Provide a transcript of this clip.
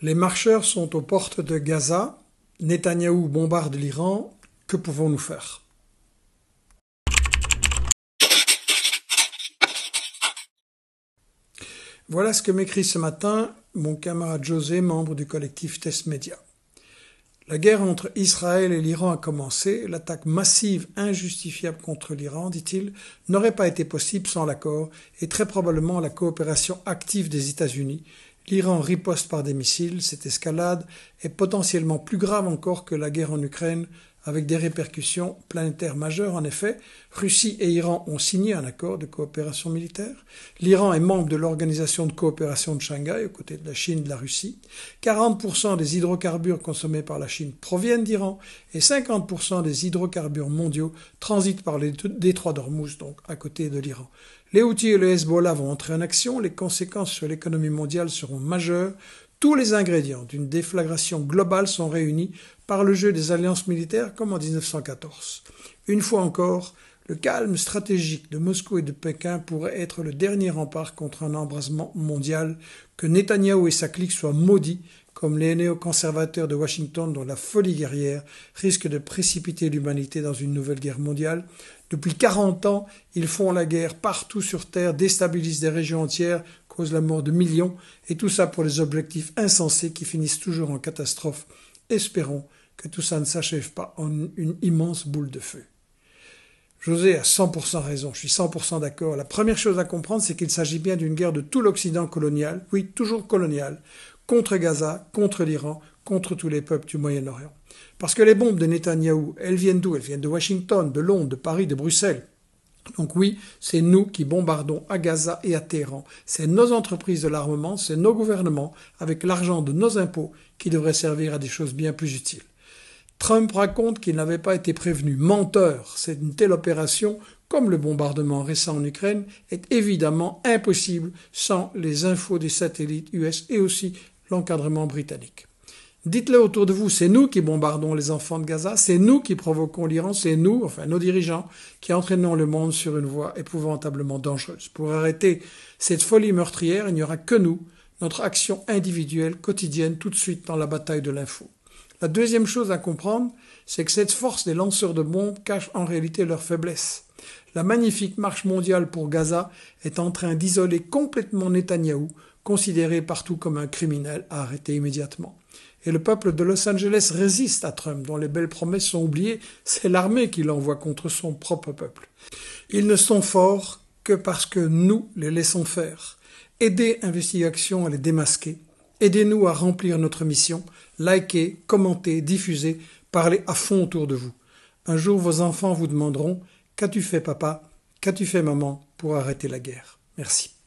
Les marcheurs sont aux portes de Gaza. Netanyahou bombarde l'Iran. Que pouvons-nous faire? Voilà ce que m'écrit ce matin mon camarade José, membre du collectif Test Média. La guerre entre Israël et l'Iran a commencé. L'attaque massive, injustifiable contre l'Iran, dit-il, n'aurait pas été possible sans l'accord et très probablement la coopération active des États-Unis. L'Iran riposte par des missiles. Cette escalade est potentiellement plus grave encore que la guerre en Ukraine, avec des répercussions planétaires majeures. En effet, Russie et Iran ont signé un accord de coopération militaire. L'Iran est membre de l'Organisation de coopération de Shanghai, aux côtés de la Chine et de la Russie. 40% des hydrocarbures consommés par la Chine proviennent d'Iran et 50% des hydrocarbures mondiaux transitent par les détroits d'Ormuz, donc à côté de l'Iran. Les Houthis et le Hezbollah vont entrer en action. Les conséquences sur l'économie mondiale seront majeures. Tous les ingrédients d'une déflagration globale sont réunis par le jeu des alliances militaires comme en 1914. Une fois encore, le calme stratégique de Moscou et de Pékin pourrait être le dernier rempart contre un embrasement mondial. Que Netanyahou et sa clique soient maudits, comme les néoconservateurs de Washington dont la folie guerrière risque de précipiter l'humanité dans une nouvelle guerre mondiale. Depuis 40 ans, ils font la guerre partout sur Terre, déstabilisent des régions entières, causent la mort de millions, et tout ça pour des objectifs insensés qui finissent toujours en catastrophe. Espérons que tout ça ne s'achève pas en une immense boule de feu. José a 100% raison, je suis 100% d'accord. La première chose à comprendre, c'est qu'il s'agit bien d'une guerre de tout l'Occident colonial, oui, toujours colonial, contre Gaza, contre l'Iran, contre tous les peuples du Moyen-Orient. Parce que les bombes de Netanyahou, elles viennent d'où? Elles viennent de Washington, de Londres, de Paris, de Bruxelles. Donc oui, c'est nous qui bombardons à Gaza et à Téhéran. C'est nos entreprises de l'armement, c'est nos gouvernements, avec l'argent de nos impôts, qui devraient servir à des choses bien plus utiles. Trump raconte qu'il n'avait pas été prévenu. Menteur, c'est une telle opération, comme le bombardement récent en Ukraine, est évidemment impossible sans les infos des satellites US et aussi l'encadrement britannique. Dites-le autour de vous, c'est nous qui bombardons les enfants de Gaza, c'est nous qui provoquons l'Iran, c'est nous, enfin nos dirigeants, qui entraînons le monde sur une voie épouvantablement dangereuse. Pour arrêter cette folie meurtrière, il n'y aura que nous, notre action individuelle, quotidienne, tout de suite dans la bataille de l'info. La deuxième chose à comprendre, c'est que cette force des lanceurs de bombes cache en réalité leur faiblesse. La magnifique marche mondiale pour Gaza est en train d'isoler complètement Netanyahou, considéré partout comme un criminel à arrêter immédiatement. Et le peuple de Los Angeles résiste à Trump, dont les belles promesses sont oubliées. C'est l'armée qui l'envoie contre son propre peuple. Ils ne sont forts que parce que nous les laissons faire. Aidez Investigation à les démasquer. Aidez-nous à remplir notre mission. Likez, commentez, diffusez, parlez à fond autour de vous. Un jour, vos enfants vous demanderont « Qu'as-tu fait, papa ? Qu'as-tu fait, maman ? pour arrêter la guerre ?» Merci.